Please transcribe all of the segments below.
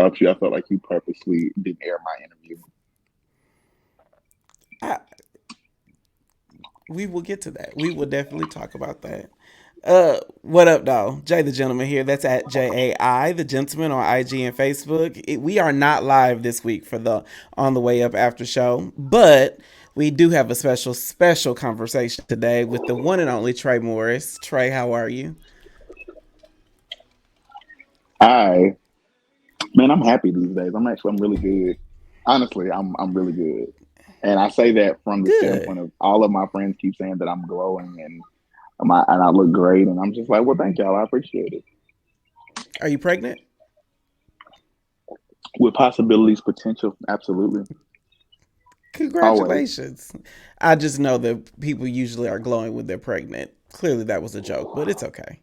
talk to you. I felt like you purposely didn't air my interview. I, we will get to that. We will definitely talk about that. What up, though? Jay the Gentleman here. That's at JAI the Gentleman on IG and Facebook. We are not live this week for the On the Way Up after show, but we do have a special conversation today with the one and only Trae Morris. Trae, how are you? I Man, I'm happy these days. I'm really good. Honestly, I'm really good. And I say that from the Good. standpoint of all of my friends keep saying that I'm glowing and I look great, and I'm just like, well, thank y'all. I appreciate it. Are you pregnant? With possibilities, potential, absolutely, always. Congratulations. I just know that people usually are glowing when they're pregnant. Clearly, that was a joke, but it's okay.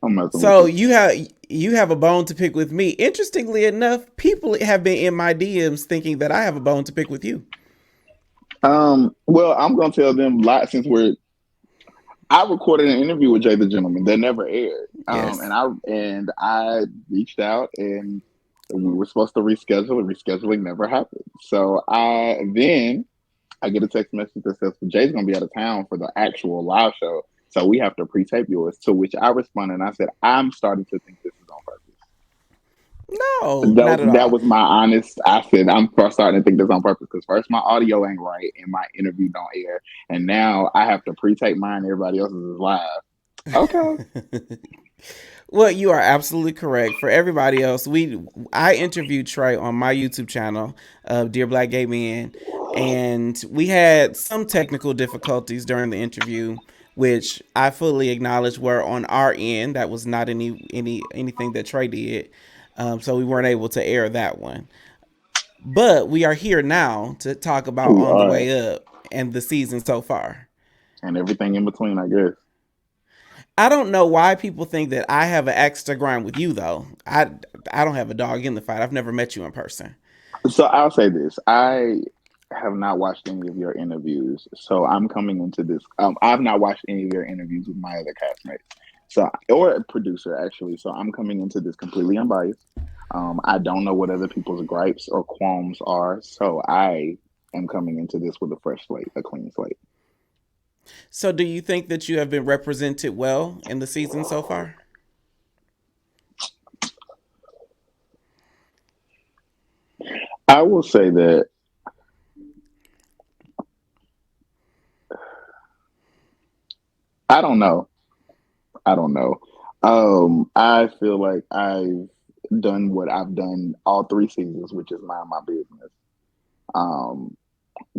I'm messing with So you. you have a bone to pick with me. Interestingly enough, people have been in my DMs thinking that I have a bone to pick with you. Well, I'm gonna tell them a lot since we're. I recorded an interview with Jay the Gentleman that never aired. Yes. And I reached out and we were supposed to reschedule, and rescheduling never happened. So I get a text message that says, well, Jay's gonna be out of town for the actual live show, so we have to pre-tape yours. To which I responded and I said, I'm starting to think this is on purpose. No, That not was at that all. was my honest. I said I'm starting to think this on purpose because first my audio ain't right and my interview don't air, and now I have to pre-tape mine. Everybody else's is live. Okay. Well, you are absolutely correct. For everybody else, I interviewed Trey on my YouTube channel, Dear Black Gay Men, and we had some technical difficulties during the interview, which I fully acknowledge were on our end. That was not anything that Trey did, so we weren't able to air that one. But we are here now to talk about We On the are, Way Up and the season so far. and everything in between, I guess. I don't know why people think that I have an axe to grind with you though. I don't have a dog in the fight. I've never met you in person. So I'll say this: I have not watched any of your interviews, so I'm coming into this. I've not watched any of your interviews with my other castmates, so or a producer actually. So I'm coming into this completely unbiased. I don't know what other people's gripes or qualms are, so I am coming into this with a fresh slate, a clean slate. So do you think that you have been represented well in the season so far? I will say that I don't know. I don't know. I feel like I've done what I've done all three seasons, which is mind my business. Um,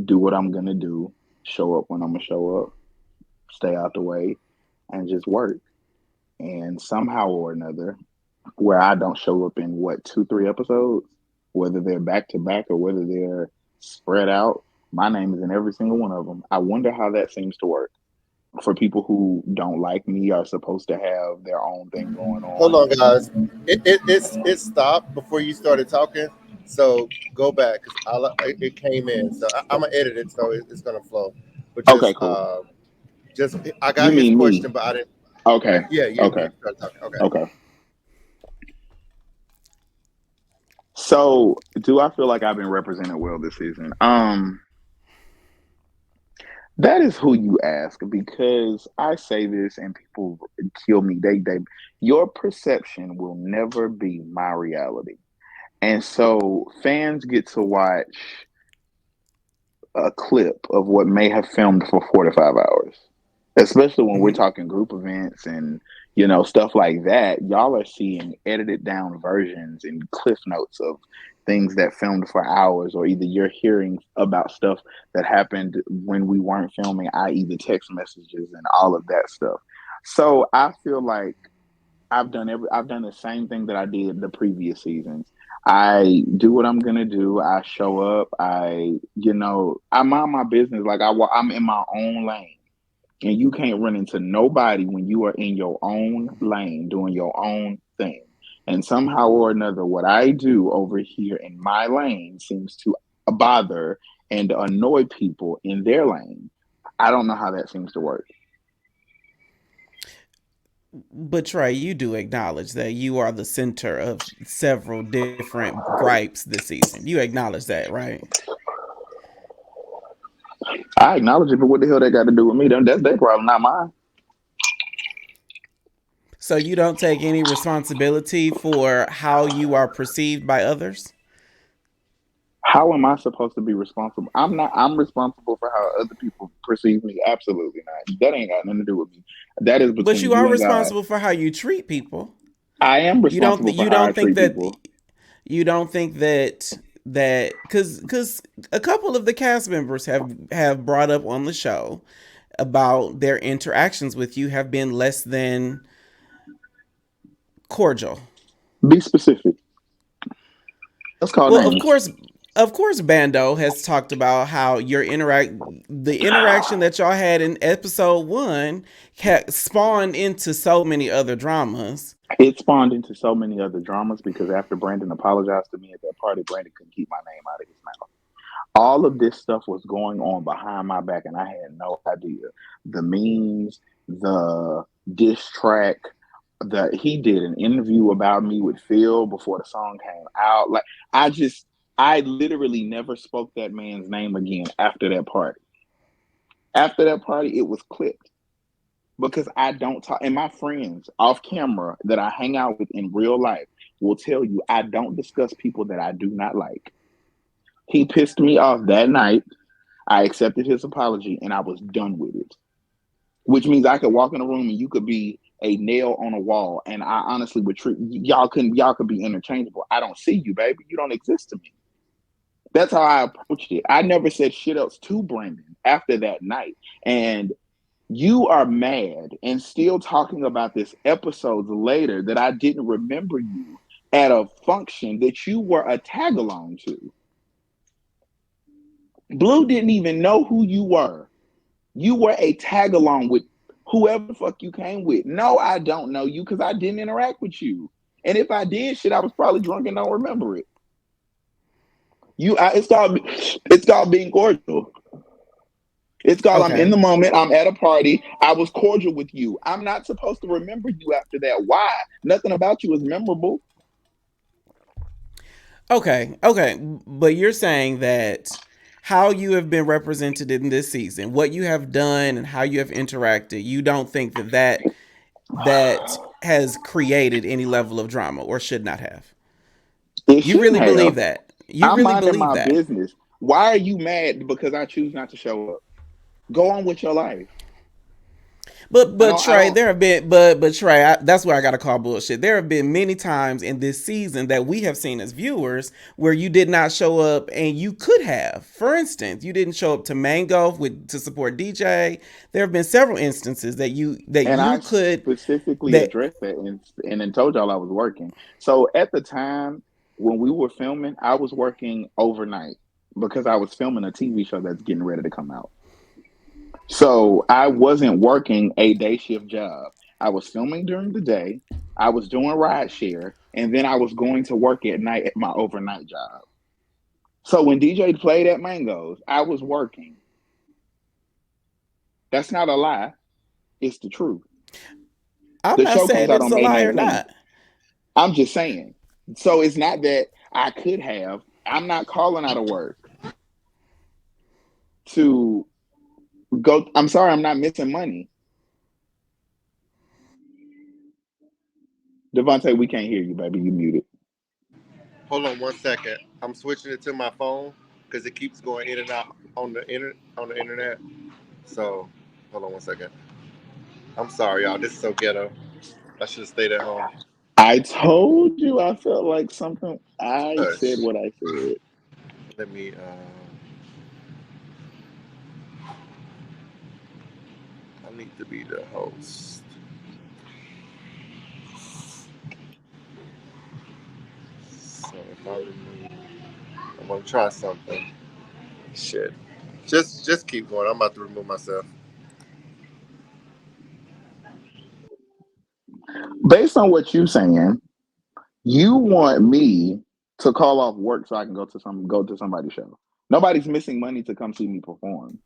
do what I'm gonna do, show up when I'm gonna show up, stay out the way, and just work. And somehow or another, where I don't show up in what 2, 3 episodes, whether they're back to back or whether they're spread out, my name is in every single one of them. I wonder how that seems to work for people who don't like me are supposed to have their own thing going Hold on. on, guys. It stopped before you started talking. So go back because it came in. So I'm gonna edit it so it's gonna flow. But Okay, cool. just I You got his mean me? question, but I didn't. Okay, Yeah, you okay, started talking. Okay. okay. So, do I feel like I've been represented well this season? That is who you ask because I say this and people kill me. They your perception will never be my reality. And so fans get to watch a clip of what may have filmed for 4 to 5 hours, especially when we're Mm-hmm. talking group events and stuff like that. Y'all are seeing edited down versions and cliff notes of things that filmed for hours, or either you're hearing about stuff that happened when we weren't filming, i.e., the text messages and all of that stuff. So I feel like I've done the same thing that I did the previous seasons. I do what I'm gonna do. I show up. I mind my business. Like I'm in my own lane, and you can't run into nobody when you are in your own lane doing your own thing. And somehow or another, what I do over here in my lane seems to bother and annoy people in their lane. I don't know how that seems to work. But Trey, you do acknowledge that you are the center of several different gripes this season. You acknowledge that, right? I acknowledge it, but what the hell that got to do with me? That's their problem, not mine. So you don't take any responsibility for how you are perceived by others? How am I supposed to be responsible? I'm not. I'm responsible for how other people perceive me. Absolutely not. That ain't got nothing to do with me. That is But between you are you and God. responsible for how you treat people. I am You don't responsible for you how I don't think treat that people. you don't think that cuz a couple of the cast members have brought up on the show about their interactions with you have been less than cordial. Be specific. Let's call Well, names. of course, Bando has talked about how the interaction that y'all had in episode 1 spawned into so many other dramas. It spawned into so many other dramas because after Brandon apologized to me at that party, Brandon couldn't keep my name out of his mouth. All of this stuff was going on behind my back, and I had no idea. The memes, the diss track, the he did an interview about me with Phil before the song came out. Like I just, I literally never spoke that man's name again after that party. After that party, it was clipped because I don't talk. And my friends off camera that I hang out with in real life will tell you I don't discuss people that I do not like. He pissed me off that night. I accepted his apology and I was done with it. Which means I could walk in a room and you could be a nail on a wall, and I honestly would treat y'all could be interchangeable. I don't see you, baby. You don't exist to me. That's how I approached it. I never said shit else to Brandon after that night. And you are mad and still talking about this episodes later that I didn't remember you at a function that you were a tag along to. Blue didn't even know who you were. You were a tag along with whoever the fuck you came with. No, I don't know you because I didn't interact with you. And if I did shit, I was probably drunk and don't remember it. It's called being cordial. It's called I'm in Okay. the moment. I'm at a party. I was cordial with you. I'm not supposed to remember you after that. Why? Nothing about you is memorable. Okay. But you're saying that how you have been represented in this season, what you have done and how you have interacted, you don't think that has created any level of drama or should not have. It You shouldn't really believe have. that. You I'm really minding believe my that. business. Why are you mad because I choose not to show up? Go on with your life. But I but don't. I Trey, don't. there have been but Trey, that's where I gotta call bullshit. There have been many times in this season that we have seen as viewers where you did not show up and you could have. For instance, you didn't show up to Mango to support DJ. There have been several instances that And you I could specifically that addressed that and then told y'all I was working. So at the time when we were filming, I was working overnight because I was filming a TV show that's getting ready to come out. So I wasn't working a day shift job. I was filming during the day. I was doing ride share, and then I was going to work at night at my overnight job. So when DJ played at Mango's, I was working. That's not a lie. It's the truth. I'm The not show comes saying out it's on a May lie or 19th. not. I'm just saying. So it's not that I could have. I'm not calling out of work to go. I'm sorry, I'm not missing money. Devontae, we can't hear you, baby. You muted. Hold on 1 second. I'm switching it to my phone because it keeps going in and out on the internet. So hold on 1 second. I'm sorry, y'all. This is so ghetto. I should have stayed at home. I told you I felt like something. I said Hush. what I said. Let me. I need to be the host. So if I remove, I'm gonna try something. Shit. Just keep going. I'm about to remove myself. Based on what you're saying, you want me to call off work so I can go to somebody's show. Nobody's missing money to come see me perform.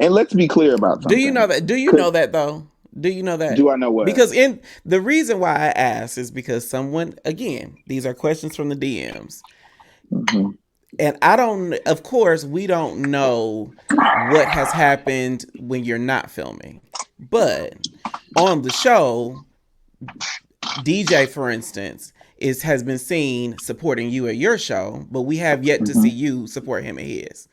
And let's be clear about Do you know something. that? Do you Cause know that though? Do you know that? Do I know what? Because in the reason why I asked is because someone, again, these are questions from the DMs. Hmm. And I don't, of course, we don't know what has happened when you're not filming. But on the show, DJ, for instance, has been seen supporting you at your show, but we have yet to see Hmm. you support him at his.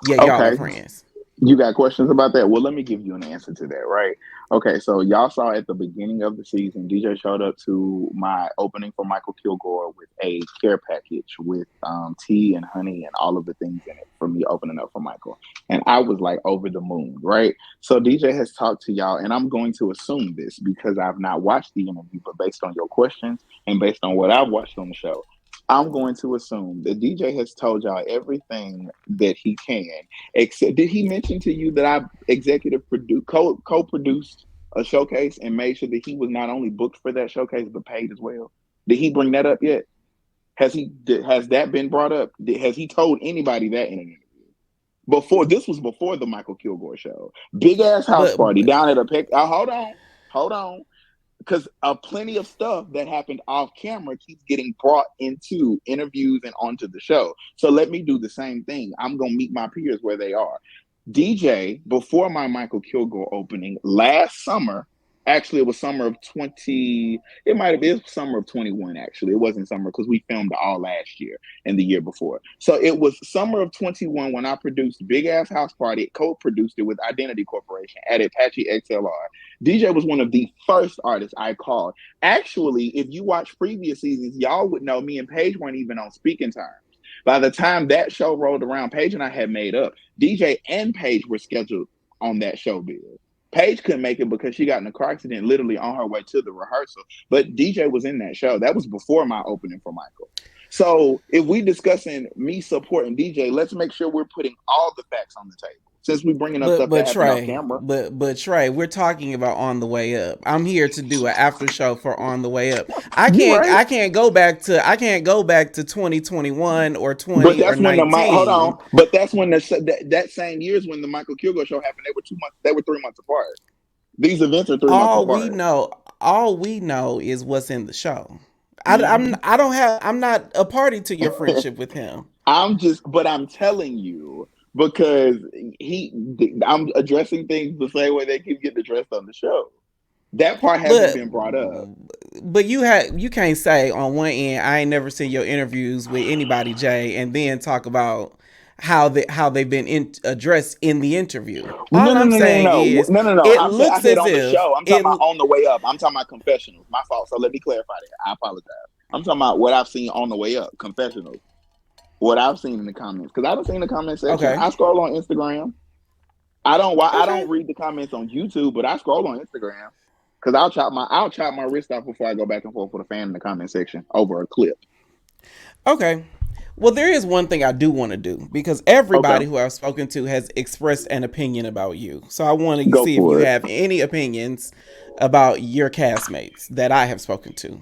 Yet y'all are Okay. friends. You got questions about that? Well, let me give you an answer to that, right? Okay, so y'all saw at the beginning of the season, DJ showed up to my opening for Michael Kilgore with a care package with tea and honey and all of the things in it for me opening up for Michael. And I was like over the moon, right? So DJ has talked to y'all, and I'm going to assume this because I've not watched the interview, but based on your questions and based on what I've watched on the show, I'm going to assume that DJ has told y'all everything that he can. Except, did he mention to you that I executive co-produced a showcase and made sure that he was not only booked for that showcase but paid as well? Did he bring that up yet? Has that been brought up? Has he told anybody that in an interview? Before this was before the Michael Kilgore show, big ass house But party down at a pick. Hold on, because plenty of stuff that happened off camera keeps getting brought into interviews and onto the show. So let me do the same thing. I'm gonna meet my peers where they are. DJ, before my Michael Kilgore opening last summer, actually it was summer of 20, it might have been summer of 21 actually. It wasn't summer because we filmed all last year and the year before. So it was summer of 21 when I produced Big Ass House Party, co-produced it with Identity Corporation at Apache XLR. DJ was one of the first artists I called. Actually, if you watch previous seasons, y'all would know me and Paige weren't even on speaking terms. By the time that show rolled around, Paige and I had made up. DJ and Paige were scheduled on that show bill. Paige couldn't make it because she got in a car accident literally on her way to the rehearsal. But DJ was in that show. That was before my opening for Michael. So if we discussing me supporting DJ, let's make sure we're putting all the facts on the table. Since we're bringing up But stuff that but happened off Trae, camera, but Trae, we're talking about On the Way Up. I'm here to do an after show for On the Way Up. you right. I can't go back to 2021 or But 20 or that's when the hold on. 19. But that's when that same year is when the Michael Kilgore show happened. They were 2 months. They were 3 months apart. These events are 3 months All we apart. know, all we know is what's in the show. Hmm. I'm not a party to your friendship with him. But I'm telling you because he, I'm addressing things the same way they keep getting addressed on the show. That part hasn't But been brought up. you can't say on one end I ain't never seen your interviews with anybody, Jay, and then talk about how they've been addressed in the interview. No, All no, I'm no, no, saying no, is no, no, no. it I'm saying I looks said as on the if show. I'm talking it. about on the way up. I'm talking about confessionals. My fault. So let me clarify that. I apologize. I'm talking about what I've seen on the way up. Confessionals. What I've seen in the comments because I haven't seen the comment section. Okay, I scroll on Instagram. I don't. I okay, don't read the comments on YouTube, but I scroll on Instagram because I'll chop my wrist off before I go back and forth with a fan in the comment section over a clip. okay. Well, there is one thing I do want to do because Okay, everybody who I've spoken to has expressed an opinion about you. So I want to go see if you for it. have any opinions about your castmates that I have spoken to.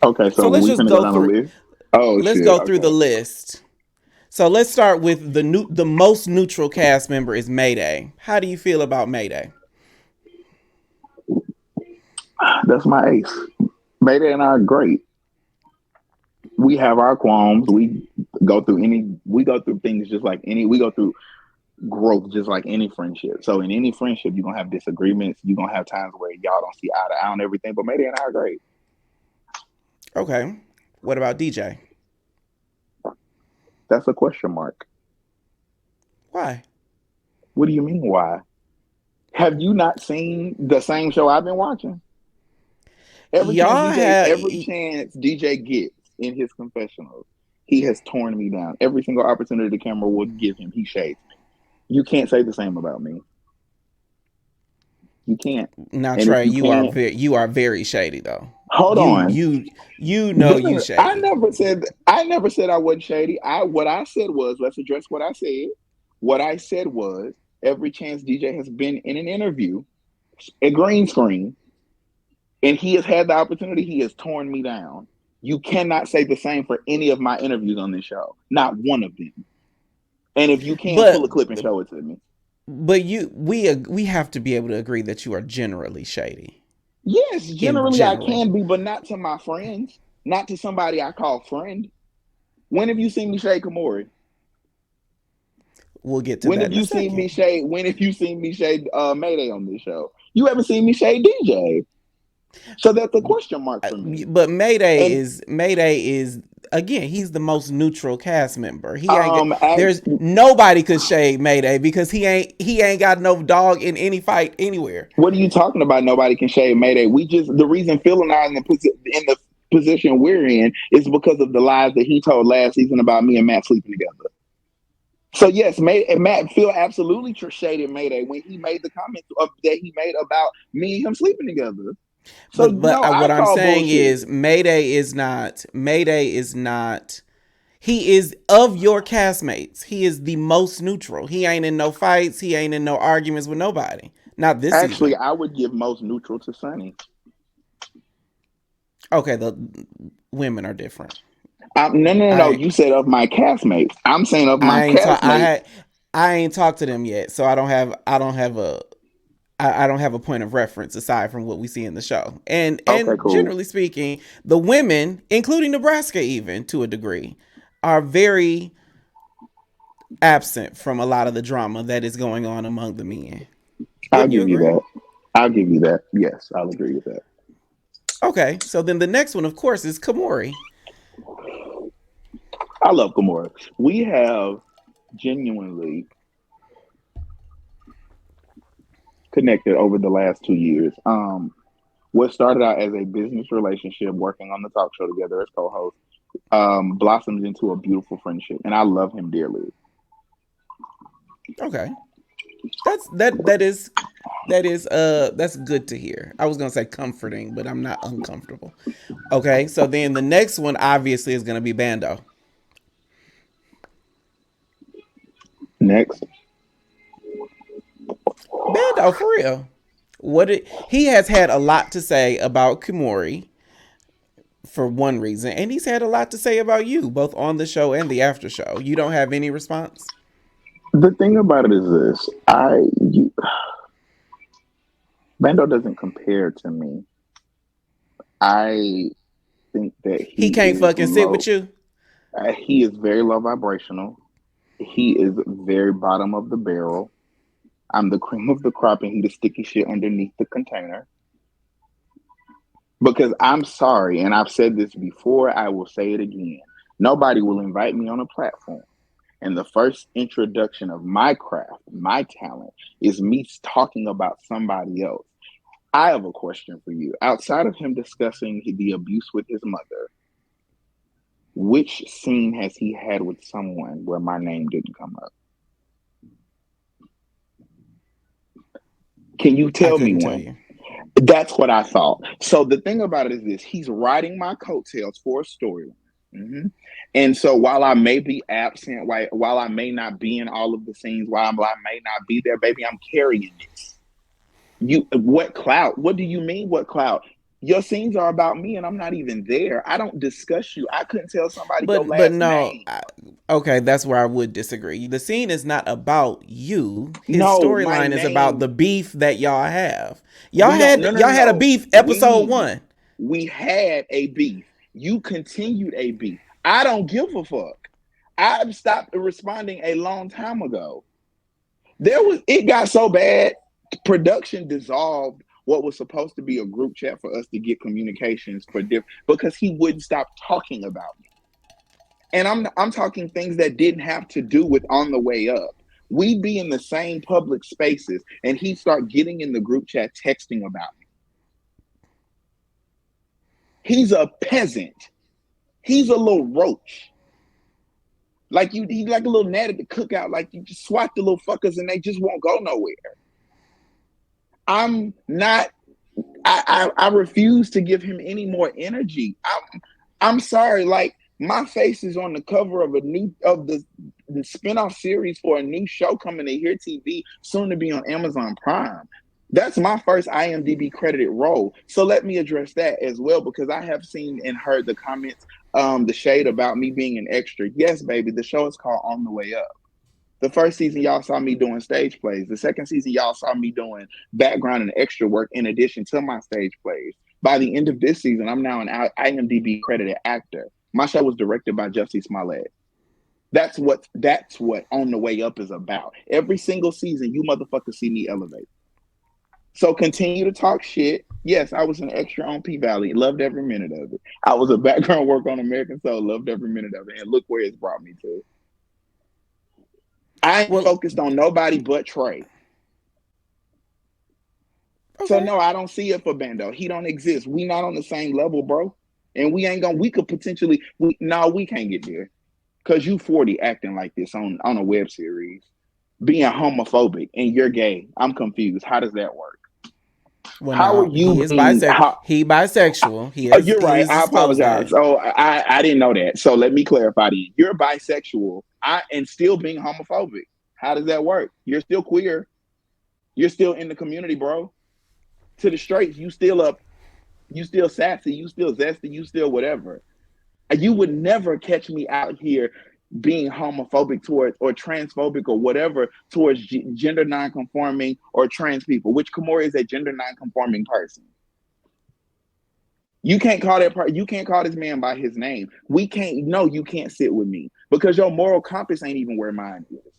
Okay, so So we finna go down the list. Oh let's shit. go through the Okay, list. So let's start with the most neutral cast member is Mayday. How do you feel about Mayday? that's my ace. Mayday and I are great. We have our qualms. We go through things just like any. We go through growth just like any friendship. So in any friendship, you're gonna have disagreements. You're gonna have times where y'all don't see eye to eye on everything. But Mayday and I are great. Okay. What about DJ? That's a question mark. Why? What do you mean? Why? Have you not seen the same show I've been watching? Y'all have Every chance DJ gets in his confessionals, he has torn me down. Every single opportunity the camera will give him, he shades me. You can't say the same about me. You can't. now And if Trey, you can't, you are very shady though. hold You on. you you know you I shady. never said I wasn't shady. What I said was, let's address what I said. What I said was every chance DJ has been in an interview, a green screen, and he has had the opportunity, he has torn me down. You cannot say the same for any of my interviews on this show. Not one of them. And if you can, pull But a clip and show it to me. But we have to be able to agree that you are generally shady Yes, in generally I general. can be, but not to my friends, not to somebody I call friend. When have you seen me shade Kamori? We'll get to When that have in a you seen me second. shade? When have you seen me shade Mayday on this show? You haven't seen me shade DJ. So that's a question mark for me. But And Mayday is again. He's the most neutral cast member. He ain't. act, There's nobody could shade Mayday because he ain't got no dog in any fight anywhere. what are you talking about? Nobody can shade Mayday. We just the reason Phil and I in the position we're in is because of the lies that he told last season about me and Matt sleeping together. So yes, Matt Phil absolutely shaded Mayday when he made the comments that he made about me and him sleeping together. So But no, I what I'm call saying bullshit. is Mayday is not. Mayday is not. He is of your castmates. He is the most neutral. He ain't in no fights. He ain't in no arguments with nobody. Not this Actually, season. I would give most neutral to Sunny. Okay, the women are different. No. I You said of my castmates. I'm saying of my I ain't talk. castmates. I ain't talked to them yet, so I don't have a point of reference aside from what we see in the show. Okay, And cool. generally speaking, the women, including Nebraska, even to a degree, are very absent from a lot of the drama that is going on among the men. I'll Wouldn't you give you agree? that. I'll give you that. Yes, I'll agree with that. Okay, so then the next one, of course, is Kamori. I love Gamora. We have genuinely connected over the last 2 years. What started out as a business relationship, working on the talk show together as co-hosts, blossomed into a beautiful friendship, and I love him dearly. Okay, that's good to hear. I was gonna say comforting, but I'm not uncomfortable. Okay, so then the next one obviously is gonna be Bando. Next, Bando for real. He has had a lot to say about Kimori for one reason, and he's had a lot to say about you, both on the show and the after show. You don't have any response? the thing about it is this: Bando doesn't compare to me. I think that He he can't is fucking sit with low. you. He is very low vibrational. He is very bottom of the barrel. I'm the cream of the crop, and he the sticky shit underneath the container. Because I'm sorry, and I've said this before, I will say it again. Nobody will invite me on a platform. And the first introduction of my craft, my talent, is me talking about somebody else. I have a question for you. Outside of him discussing the abuse with his mother, which scene has he had with someone where my name didn't come up? Can you I tell me couldn't tell one? you. That's what I thought. So the thing about it is this: he's riding my coattails for a storyline. Mm-hmm. And so while I may be absent, while I may not be in all of the scenes, while I may not be there, baby, I'm carrying this. You, what clout? What do you mean? What clout? Your scenes are about me, and I'm not even there. I don't discuss you. I couldn't tell somebody your But last no, name. okay, that's where I would disagree. The scene is not about you. His No, my storyline is about name. the beef that y'all have. We don't. No, no, Y'all no, had a no. beef episode We 1. we had a beef. You continued a beef. I don't give a fuck. I stopped responding a long time ago. It got so bad, production dissolved what was supposed to be a group chat for us to get communications for because he wouldn't stop talking about me. And I'm talking things that didn't have to do with on the way up. We'd be in the same public spaces and he'd start getting in the group chat texting about me. He's a peasant. He's a little roach. Like he like a little gnat at the cookout. Like you just swat the little fuckers and they just won't go nowhere. I'm not. I refuse to give him any more energy. I'm sorry. Like my face is on the cover of the spinoff series for a new show coming to Here TV, soon to be on Amazon Prime. That's my first IMDb credited role. So let me address that as well because I have seen and heard the comments, the shade about me being an extra. Yes, baby, the show is called On the Way Up. The first season, y'all saw me doing stage plays. The second season, y'all saw me doing background and extra work in addition to my stage plays. By the end of this season, I'm now an IMDb credited actor. My show was directed by Jussie Smollett. That's what On the Way Up is about. Every single season, you motherfuckers see me elevate. So continue to talk shit. Yes, I was an extra on P Valley. Loved every minute of it. I was a background work on American Soul. Loved every minute of it. And look where it's brought me to. I ain't Well, focused on nobody but Trae. So okay. no, I don't see it for Bando. He don't exist. We not on the same level, bro. And we ain't gonna. We could potentially. We can't get there because you 40 acting like this on a web series, being homophobic, and you're gay. I'm confused. How does that work? Well, How are no, you being? He bisexual. Oh, you're right. He's I disclosed apologize. that. Oh, I didn't know that. So let me clarify. Then you're bisexual. And still being homophobic. How does that work? You're still queer. You're still in the community, bro. To the straights, you still up. You still sassy. You still zesty. You still whatever. You would never catch me out here being homophobic towards or transphobic or whatever towards gender nonconforming or trans people. Which Kimura is a gender nonconforming person. You can't call that part. You can't call this man by his name. We can't. No, you can't sit with me because your moral compass ain't even where mine is.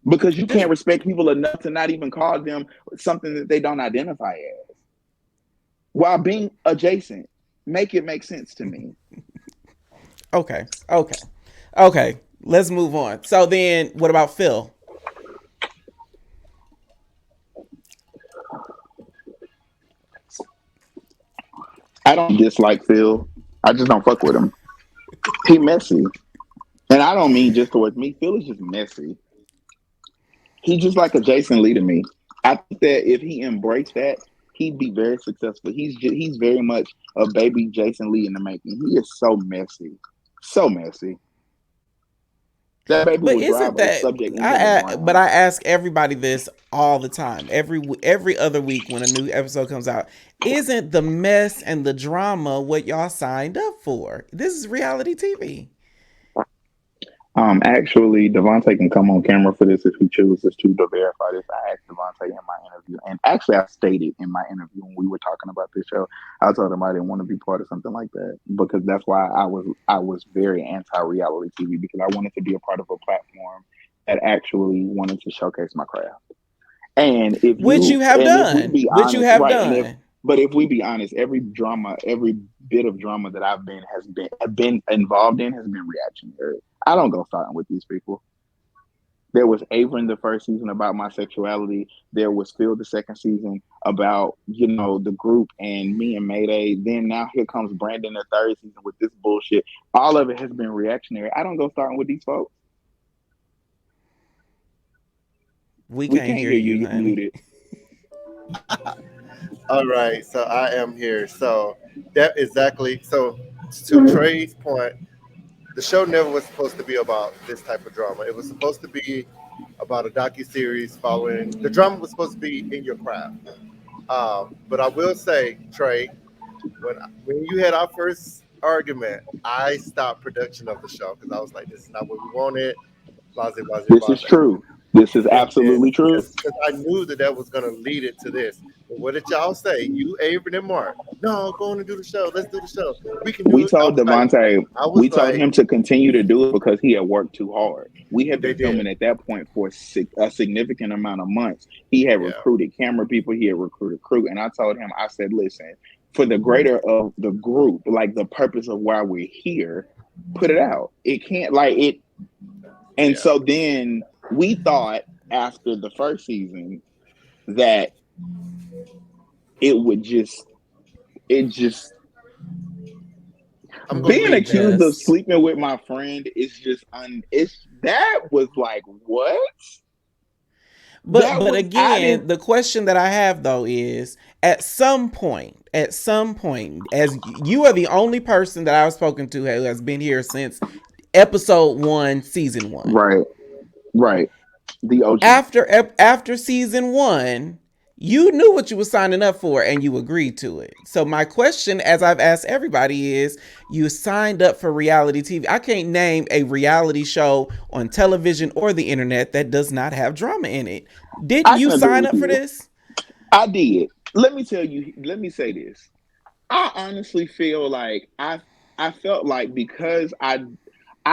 Because you Just can't respect people enough to not even call them something that they don't identify as, while being adjacent. Make it make sense to me. okay, okay, okay. Let's move on. So then, what about Phil? I don't dislike Phil. I just don't fuck with him. He messy, and I don't mean just towards me. Phil is just messy. He's just like a Jason Lee to me. I think that if he embraced that, he'd be very successful. He's very much a baby Jason Lee in the making. He is so messy, so messy. That baby But will drive isn't a that subject into the but ground. I ask everybody this all the time, every other week when a new episode comes out. Isn't the mess and the drama what y'all signed up for? This is reality TV. Actually, Devontae can come on camera for this if he chooses to verify this. I asked Devontae in my interview, and actually, I stated in my interview when we were talking about this show, I told him I didn't want to be part of something like that because that's why I was very anti-reality TV because I wanted to be a part of a platform that actually wanted to showcase my craft. And if we be Which you honest, have right, done. but if we be honest, every bit of drama that I've been involved in has been reactionary. I don't go starting with these people. There was Ava in the first season about my sexuality. There was Phil the second season about the group and me and Mayday. Then now here comes Brandon the third season with this bullshit. All of it has been reactionary. I don't go starting with these folks. We We can't can't hear hear you. you, You're honey. muted. All right, so I am here. So that exactly. So to Trey's point, the show never was supposed to be about this type of drama. It was supposed to be about a docu series following. The drama was supposed to be in your craft. But I will say, Trey, when you had our first argument, I stopped production of the show because I was like, "This is not what we wanted." Blase, blase, This is blase. true. This is And then absolutely true. because I knew that was going to lead it to this. But what did y'all say? You, Avery, and Mark. No, go on and do the show. Let's do the show. We can do We it. I told was like, Devontae, I was we told like, him to continue to do it because he had worked too hard. We had they been did. filming at that point for a significant amount of months. He had Yeah, recruited camera people, he had recruited crew. And I told him, I said, listen, for the greater of the group, like the purpose of why we're here, put it out. It can't, like, it. And yeah. so then we thought after the first season that it would it just, I'm gonna being leave that. accused of Yes. sleeping with my friend is just it's that was like what? But That but was I didn't again, the question that I have though is at some point, as you are the only person that I've spoken to who has been here since episode 1, season 1. right, right. The OG. After season 1, You knew what you were signing up for and you agreed to it. So my question, as I've asked everybody, is you signed up for reality TV. I can't name a reality show on television or the internet that does not have drama in it. Didn't I you can agree sign with up for you. this? I did. Let me tell you. Let me say this. I honestly feel like I felt like because I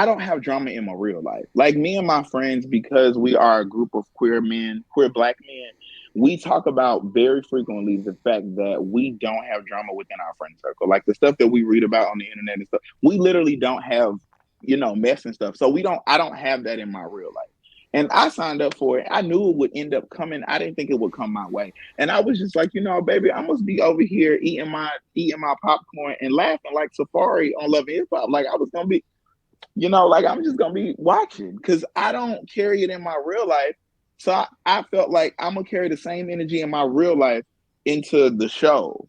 don't have drama in my real life. Like me and my friends, because we are a group of queer men, queer black men, we talk about very frequently the fact that we don't have drama within our friend circle. Like the stuff that we read about on the internet and stuff, we literally don't have, mess and stuff. So I don't have that in my real life. And I signed up for it. I knew it would end up coming. I didn't think it would come my way. And I was just like, baby, I must be over here eating my popcorn and laughing like Safari on Love and Hip Hop. Like I was gonna be, like I'm just gonna be watching because I don't carry it in my real life. So I felt like I'm gonna carry the same energy in my real life into the show,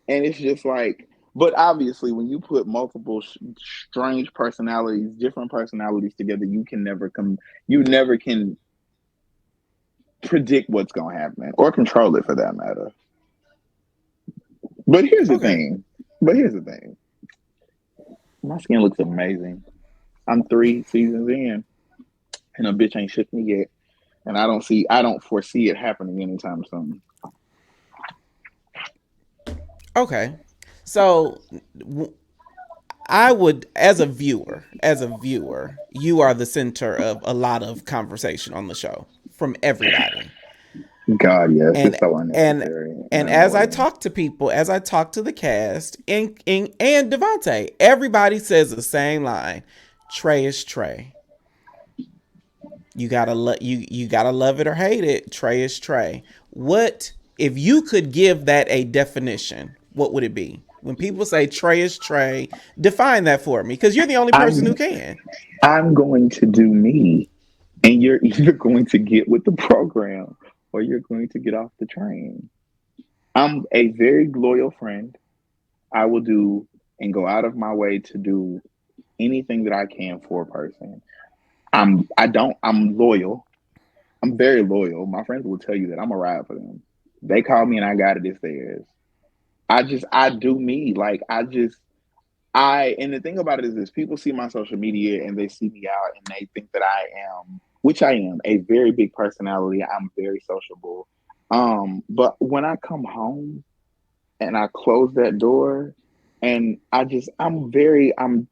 and it's just like. But obviously, when you put multiple strange personalities, different personalities together, you never can predict what's gonna happen or control it for that matter. But here's the Okay. thing. But here's the thing. My skin looks amazing. I'm 3 seasons in, and a bitch ain't shook me yet. And I don't foresee it happening anytime soon. Okay. So I would, as a viewer, you are the center of a lot of conversation on the show from everybody. God, yes, And it's so and unnecessary and and as I annoying. talk to people, as I talk to the cast, and Devontae, everybody says the same line: Trae is Trae. You gotta love it or hate it. Trae is Trae. What if you could give that a definition? What would it be? When people say Trae is Trae, define that for me, because you're the only person I'm who can. I'm going to do me, and you're either going to get with the program or you're going to get off the train. I'm a very loyal friend. I will do and go out of my way to do anything that I can for a person. I'm loyal. I'm very loyal. My friends will tell you that I'm a ride for them. They call me and I got it, it's theirs. I do me. Like and the thing about it is this: people see my social media and they see me out and they think that I am, which I am, a very big personality. I'm very sociable. But when I come home and I close that door and I'm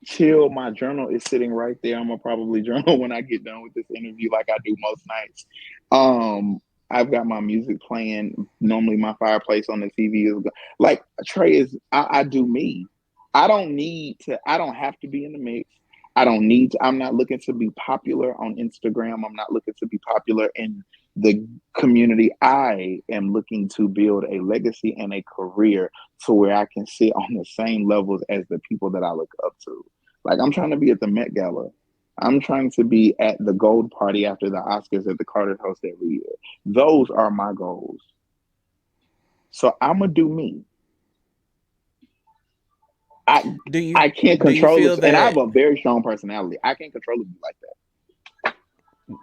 chill. My journal is sitting right there. I'm gonna probably journal when I get done with this interview, like I do most nights. Um, I've got my music playing. Normally, my fireplace on the TV is like Trae is. I do me. I don't need to. I don't have to be in the mix. I don't need to. I'm not looking to be popular on Instagram. I'm not looking to be popular in the community. I am looking to build a legacy and a career to where I can sit on the same levels as the people that I look up to. Like I'm trying to be at the Met Gala. I'm trying to be at the gold party after the Oscars that the Carter host every year. Those are my goals. So I'm gonna do me. I Do you I can't do you control feel it, and I have that? a very strong personality. I can't control it like that.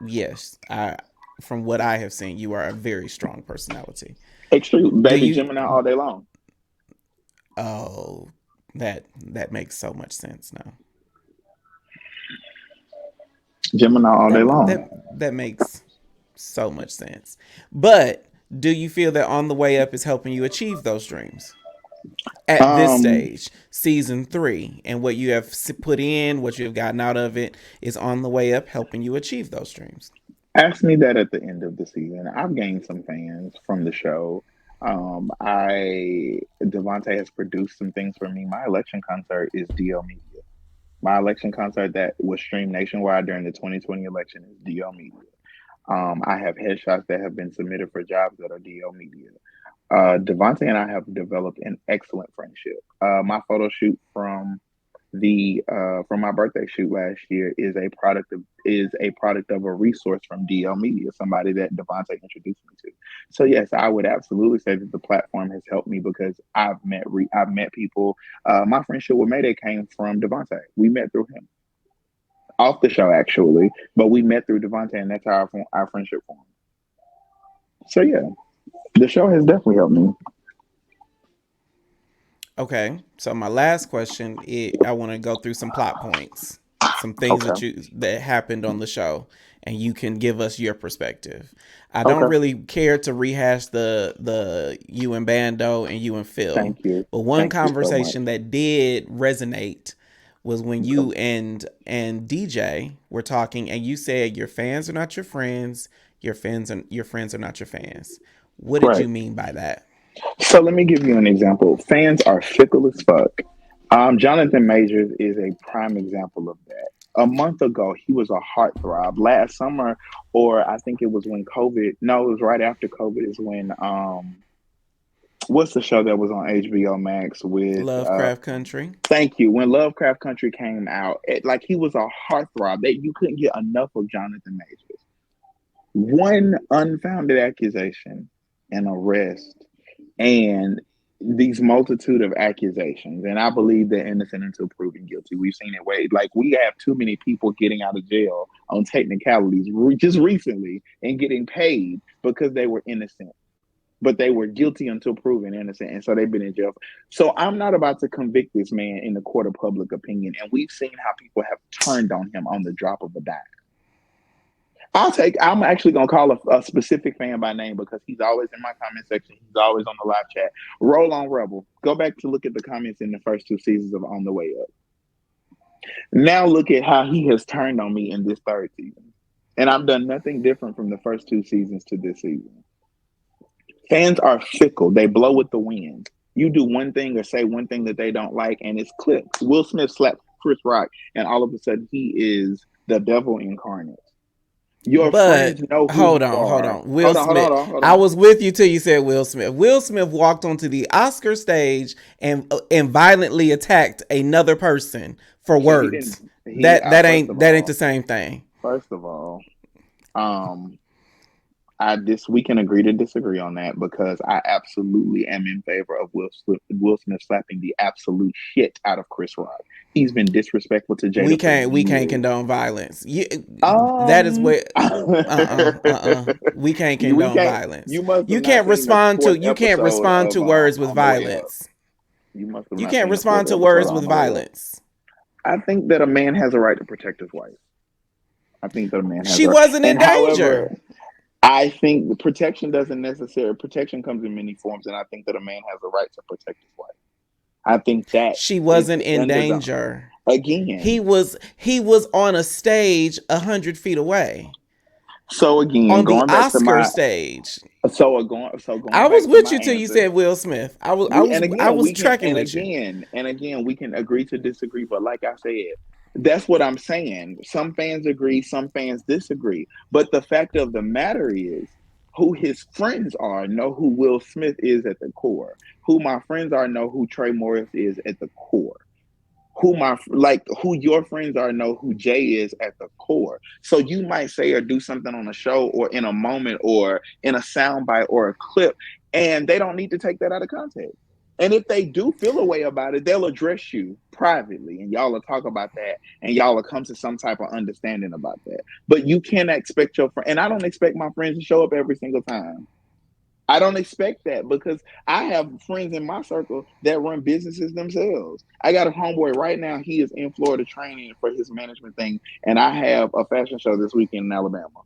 Yes, I. From what I have seen, you are a very strong personality. Extreme Do baby you? Gemini all day long. Oh, that makes so much sense now. Gemini all day That long. that that makes so much sense. But do you feel that On the Way Up is helping you achieve those dreams at this Um, stage, season 3, and what you have put in, what you have gotten out of it, is On the Way Up helping you achieve those dreams? Ask me that at the end of the season. I've gained some fans from the show. I Devontae has produced some things for me. My election concert is DL Media. My election concert that was streamed nationwide during the 2020 election is DL Media. I have headshots that have been submitted for jobs that are DL Media. Devontae and I have developed an excellent friendship. My photo shoot from my birthday shoot last year is a product of a resource from DL Media, somebody that Devontae introduced me to. So yes, I would absolutely say that the platform has helped me because I've met people. My friendship with Mayday came from Devontae. We met through him off the show actually, but we met through Devontae, and that's how our friendship formed. So yeah, The show has definitely helped me. Okay, so my last question, I want to go through some plot points, some things Okay. that happened on the show, and you can give us your perspective. I don't Okay. really care to rehash the you and Bando and you and Phil, Thank you. but one Thank you so much. conversation that did resonate was when Okay. you and DJ were talking, and you said your fans are not your friends, your friends are not your fans. What did Right. you mean by that? So let me give you an example. Fans are fickle as fuck. Jonathan Majors is a prime example of that. A month ago, he was a heartthrob. Last summer, or I think it was when COVID. No, it was right after COVID. Is when what's the show that was on HBO Max with Lovecraft Country. thank you. When Lovecraft Country came out, like he was a heartthrob that you couldn't get enough of Jonathan Majors. One unfounded accusation and arrest and these multitude of accusations, and I believe they're innocent until proven guilty. We've seen it way like we have too many people getting out of jail on technicalities just recently and getting paid because they were innocent, but they were guilty until proven innocent, and so they've been in jail. So I'm not about to convict this man in the court of public opinion, and we've seen how people have turned on him on the drop of a dime. I'm actually gonna call a specific fan by name because he's always in my comment section. He's always on the live chat. Roll on Rebel. Go back to look at the comments in the first two seasons of On the Way Up. Now look at how he has turned on me in this third season. And I've done nothing different from the first two seasons to this season. Fans are fickle. They blow with the wind. You do one thing or say one thing that they don't like, and it's clipped. Will Smith slapped Chris Rock, and all of a sudden he is the devil incarnate. Your But friends know who hold you on, hold are. on. Will Hold on, hold on, Smith. hold on, hold I on. was with you till you said Will Smith. Will Smith walked onto the Oscar stage and violently attacked another person for He didn't. words. He That ain't the same thing. first of all, um, we can agree to disagree on that because I absolutely am in favor of Will Smith slapping the absolute shit out of Chris Rock. He's been disrespectful to Jada for We can't years. condone violence. That is Um, what we can't we condone can't. violence. You must have You not can't seen the respond fourth to episode of words with On the Way Up. violence. You must have You not can't seen the fourth respond to episode words of with On the Way Up. violence. I think that a man has a right to protect his wife. I think that a man has She a right. wasn't in And danger. however, I think the protection doesn't necessarily protection comes in many forms, and I think that a man has a right to protect his wife. I think that She is wasn't in under the danger. again. He was on a stage 100 feet away So again, on the going back to Oscar my stage. going I was back to with my you till you answer, said Will Smith. we and I again was we can tracking with you. and again we can agree to disagree, but like I said, that's what I'm saying. Some fans agree, some fans disagree, but the fact of the matter is who his friends are know who Will Smith is at the core. Who my friends are know who Trey Morris is at the core. Who your friends are know who Jay is at the core. So you might say or do something on a show or in a moment or in a soundbite or a clip, and they don't need to take that out of context. And if they do feel a way about it, they'll address you privately, and y'all will talk about that, and y'all will come to some type of understanding about that. But you can't expect your friend, and I don't expect my friends to show up every single time. I don't expect that because I have friends in my circle that run businesses themselves. I got a homeboy right now. He is in Florida training for his management thing, and I have a fashion show this weekend in Alabama.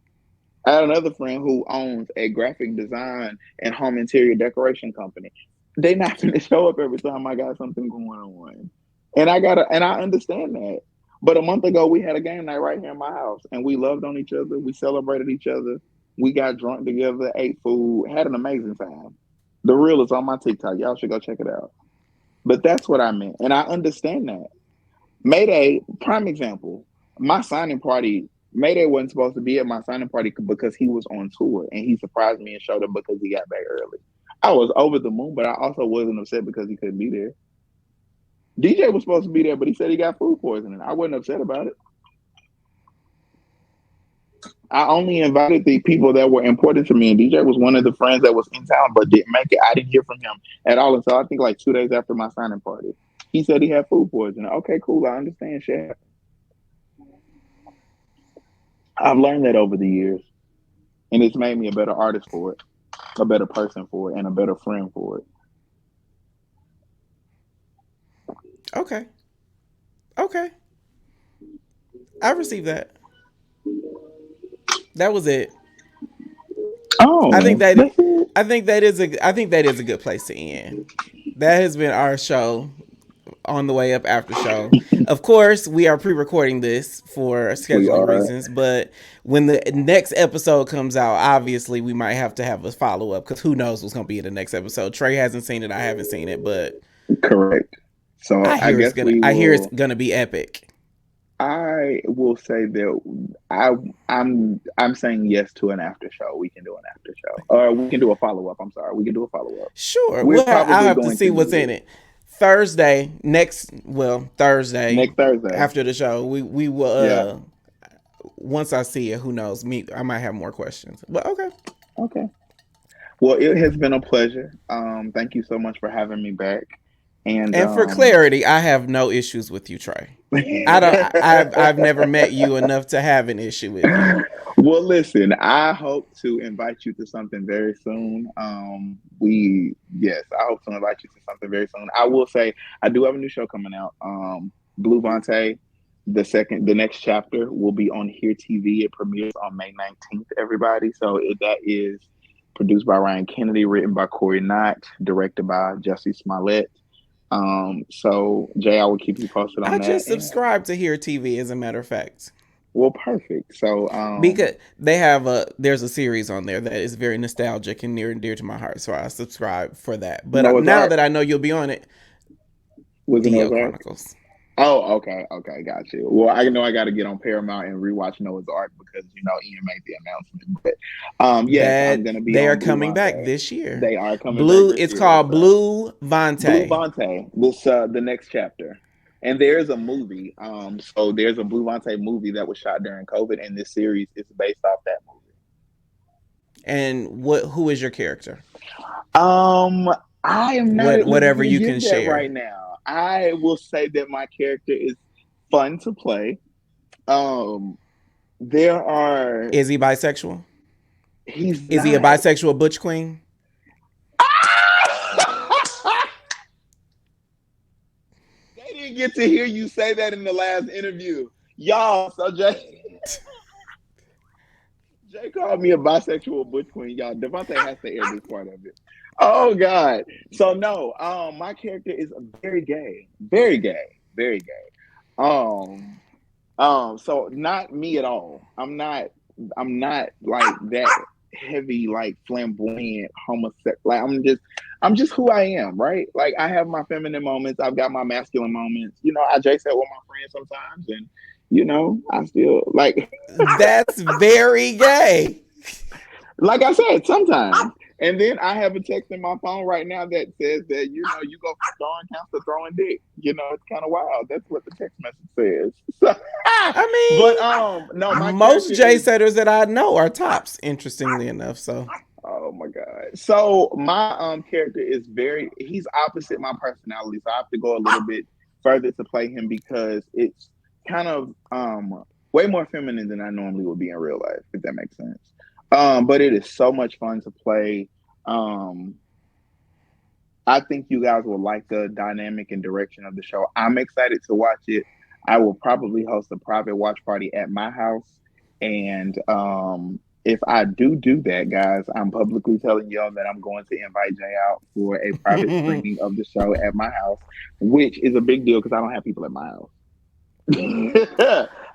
I had another friend who owns a graphic design and home interior decoration company. They not going to show up every time I got something going on, and I understand that. But a month ago, we had a game night right here in my house, and we loved on each other. We celebrated each other. We got drunk together, ate food, had an amazing time. The reel is on my TikTok. Y'all should go check it out. But that's what I meant, and I understand that. Mayday, prime example. My signing party, Mayday wasn't supposed to be at my signing party because he was on tour, and he surprised me and showed up because he got back early. I was over the moon, but I also wasn't upset because he couldn't be there. DJ was supposed to be there, but he said he got food poisoning. I wasn't upset about it. I only invited the people that were important to me, and DJ was one of the friends that was in town but didn't make it. I didn't hear from him at all until I think like 2 days after my signing party. He said he had food poisoning. Okay, cool. I understand, shit. I've learned that over the years, and it's made me a better artist for it. a better person for it and a better friend for it. Okay. Okay. I received that. That was it. I think Oh, that that's it. I think that is a good place to end. That has been our show on the way up after show. Of course, we are pre-recording this for We scheduling are reasons, but when the next episode comes out, obviously we might have to have a follow up because who knows what's going to be in the next episode. Trae hasn't seen it, I haven't seen it, but correct. So I guess we I hear it's will. gonna be epic. I will say that I'm saying yes to an after show. We can do an after show, or we can do a follow up. I'm sorry, we can do a follow up. Sure, We're I'll probably have to going to see what's do in it it. Thursday next Thursday. after the show, we will. Yeah. Once I see it, who knows? Me, I might have more questions. But okay. Okay. Well, it has been a pleasure. Thank you so much for having me back. And And for clarity, I have no issues with you, Trae. I don't. I've never met you enough to have an issue with you. well, listen, I hope to invite you to something very soon. Yes, I hope to invite you to something very soon. I will say, I do have a new show coming out. Blue Vontae, the next chapter will be on Here TV. It premieres on May 19th, everybody. So that is produced by Ryan Kennedy, written by Corey Knott, directed by Jesse Smollett. So Jay, I will keep you posted I on that. just subscribed to Here TV, as a matter of fact. Well, perfect. So, because they have there's a series on there that is very nostalgic and near and dear to my heart, so I subscribe for that. But Noah's now Ark. that I know you'll be on it, Was it DL Noah's Ark? Chronicles. Oh, okay, got you. Well, I know I got to get on Paramount and rewatch Noah's Ark because Ian made the announcement. But yes, I'm That gonna be they are on Blue coming back Vontae. this year. They are coming back this It's year. called So. Blue Blue Vontae. Vontae. This the next chapter. And there's a movie. So there's a Blue Vontae movie that was shot during COVID, and this series is based off that movie. And who is your character? I am not at whatever liberty to you give can that share right now. I will say that my character is fun to play. There are. Is he bisexual? He's Is he a not. bisexual butch queen? They didn't get to hear you say that in the last interview, y'all. So Jay called me a bisexual butch queen, y'all. Devontae has to air this part of it. Oh God. So no, my character is very gay. Very gay. Very gay. So not me at all. I'm not like that heavy, like flamboyant homosexual. Like I'm just who I am, right? Like I have my feminine moments, I've got my masculine moments. I Jay said with my friends sometimes, and I still like. That's very gay. Like I said, sometimes. And then I have a text in my phone right now that says that, you go from throwing counts to throwing dick. It's kind of wild. That's what the text message says. So, I mean, but no, my most Jay is, setters that I know are tops, interestingly enough. So oh my God. So my character is he's opposite my personality. So I have to go a little bit further to play him because it's kind of way more feminine than I normally would be in real life, if that makes sense. But it is so much fun to play. I think you guys will like the dynamic and direction of the show. I'm excited to watch it. I will probably host a private watch party at my house. And if I do that, guys, I'm publicly telling y'all that I'm going to invite Jay out for a private screening of the show at my house, which is a big deal because I don't have people at my house.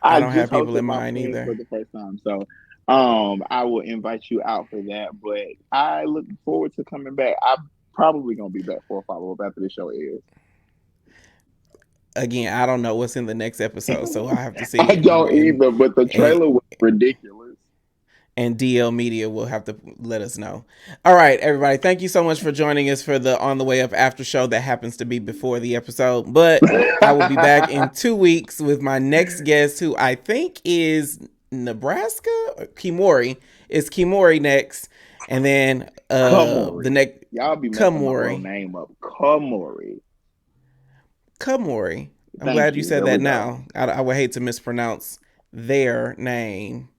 I don't have people hosted in my mine friends either. for the first time. So I will invite you out for that. But I look forward to coming back. I'm probably going to be back for a follow-up after the show airs. Again, I don't know what's in the next episode, so I have to see. I don't either, but the trailer was ridiculous. And DL Media will have to let us know. All right, everybody. Thank you so much for joining us for the On the Way Up after show that happens to be before the episode. But I will be back in 2 weeks with my next guest, who I think is Nebraska. Kimori. It's Kimori next. And then the next. Y'all be messing my whole name up. Kamori. I'm glad you said that now. I would hate to mispronounce their name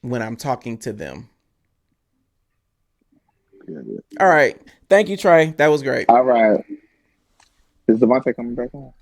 when I'm talking to them. Period. All right. Thank you, Trae. That was great. All right. Is Devontae coming back on?